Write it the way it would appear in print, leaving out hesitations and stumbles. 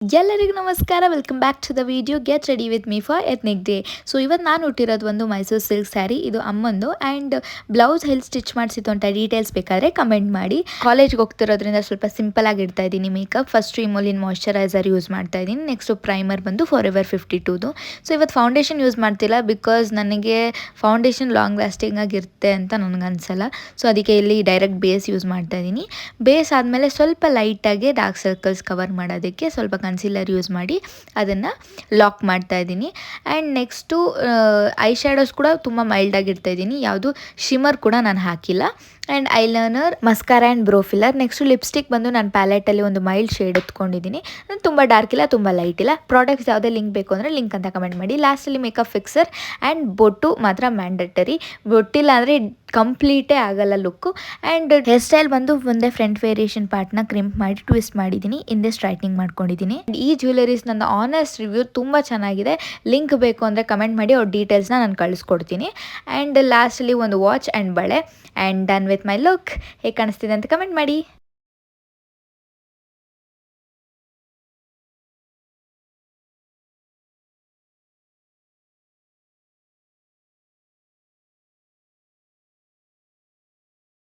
ಎಲ್ಲರಿಗೂ ನಮಸ್ಕಾರ. Welcome back to the video. Get ready with me for ethnic day. So ಇವತ್ತು ನಾನು ಹುಟ್ಟಿರೋದು ಒಂದು ಮೈಸೂರು ಸಿಲ್ಕ್ ಸ್ಯಾರಿ. ಇದು ಅಮ್ಮಂದು ಆ್ಯಂಡ್ ಬ್ಲೌಸ್ ಎಲ್ಲಿ ಸ್ಟಿಚ್ ಮಾಡಿಸಿತ್ತು ಅಂತ ಡೀಟೇಲ್ಸ್ ಬೇಕಾದರೆ ಕಮೆಂಟ್ ಮಾಡಿ. ಕಾಲೇಜ್ಗೆ ಹೋಗ್ತಿರೋದ್ರಿಂದ ಸ್ವಲ್ಪ ಸಿಂಪಲ್ ಆಗಿ ಇಡ್ತಾ ಇದ್ದೀನಿ ಮೇಕಪ್. ಫಸ್ಟ್ ರಿಮೂಲಿನ್ ಮಾಯ್ಶ್ಚರೈಸರ್ ಯೂಸ್ ಮಾಡ್ತಾ ಇದ್ದೀನಿ. ನೆಕ್ಸ್ಟು ಪ್ರೈಮರ್ ಬಂದು ಫಾರೆವರ್ 52. ಸೊ ಇವತ್ತು ಫೌಂಡೇಶನ್ ಯೂಸ್ ಮಾಡ್ತಿಲ್ಲ, ಬಿಕಾಸ್ ನನಗೆ ಫೌಂಡೇಶನ್ ಲಾಂಗ್ ಲಾಸ್ಟಿಂಗ್ ಆಗಿರುತ್ತೆ ಅಂತ ನನಗೆ ಅನಿಸಲ್ಲ. ಸೊ ಅದಕ್ಕೆ ಇಲ್ಲಿ ಡೈರೆಕ್ಟ್ ಬೇಸ್ ಯೂಸ್ ಮಾಡ್ತಾ ಇದ್ದೀನಿ. ಬೇಸ್ ಆದಮೇಲೆ ಸ್ವಲ್ಪ ಲೈಟಾಗಿ ಡಾರ್ಕ್ ಸರ್ಕಲ್ಸ್ ಕವರ್ ಮಾಡೋದಕ್ಕೆ ಸ್ವಲ್ಪ ಕನ್ಸಿಲರ್ ಯೂಸ್ ಮಾಡಿ ಅದನ್ನು ಲಾಕ್ ಮಾಡ್ತಾ ಇದ್ದೀನಿ. ಆ್ಯಂಡ್ ನೆಕ್ಸ್ಟು ಐ ಶ್ಯಾಡೋಸ್ ಕೂಡ ತುಂಬ ಮೈಲ್ಡಾಗಿ ಇಡ್ತಾ ಇದ್ದೀನಿ. ಯಾವುದು ಶಿಮರ್ ಕೂಡ ನಾನು ಹಾಕಿಲ್ಲ. And eyeliner, mascara and bro filler. Next lipstick ಬಂದು ನಾನು ಪ್ಯಾಲೆಟಲ್ಲಿ ಒಂದು ಮೈಲ್ಡ್ ಶೇಡ್ ಎತ್ಕೊಂಡಿದ್ದೀನಿ. ತುಂಬ ಡಾರ್ಕ್ ಇಲ್ಲ, ತುಂಬ ಲೈಟ್ ಇಲ್ಲ. ಪ್ರಾಡಕ್ಟ್ಸ್ ಯಾವುದೇ ಲಿಂಕ್ ಬೇಕು ಅಂದರೆ ಲಿಂಕ್ ಅಂತ ಕಮೆಂಟ್ ಮಾಡಿ. ಲಾಸ್ಟಲ್ಲಿ ಮೇಕಪ್ ಫಿಕ್ಸರ್ ಆ್ಯಂಡ್ ಬೊಟ್ಟು ಮಾತ್ರ ಮ್ಯಾಂಡಟರಿ. ಬೊಟ್ಟಿಲ್ಲ ಅಂದರೆ ಕಂಪ್ಲೀಟೇ ಆಗಲ್ಲ ಲುಕ್ಕು. ಆ್ಯಂಡ್ ಹೇರ್ ಸ್ಟೈಲ್ ಬಂದು ಒಂದೇ ಫ್ರಂಟ್ ವೇರಿಯೇಷನ್ ಪಾರ್ಟ್ನ ಕ್ರಿಂಪ್ ಮಾಡಿ ಟ್ವಿಸ್ಟ್ ಮಾಡಿದ್ದೀನಿ. ಹಿಂದೆ ಸ್ಟ್ರೈಟ್ನಿಂಗ್ ಮಾಡ್ಕೊಂಡಿದ್ದೀನಿ. ಈ ಜ್ಯುವೆಲರೀಸ್ ನನ್ನ ಆನೆಸ್ಟ್ ರಿವ್ಯೂ ತುಂಬ ಚೆನ್ನಾಗಿದೆ. ಲಿಂಕ್ ಬೇಕು ಅಂದರೆ ಕಮೆಂಟ್ ಮಾಡಿ, ಅವ್ರ ಡೀಟೇಲ್ಸ್ನ ನಾನು ಕಳಿಸ್ಕೊಡ್ತೀನಿ. ಆ್ಯಂಡ್ ಲಾಸ್ಟಲ್ಲಿ ಒಂದು ವಾಚ್ ಆ್ಯಂಡ್ ಬಳೆ. And done with my look. ಹೇಗೆ ಕಾಣಿಸ್ತಿದೆ ಅಂತ ಕಮೆಂಟ್ ಮಾಡಿ.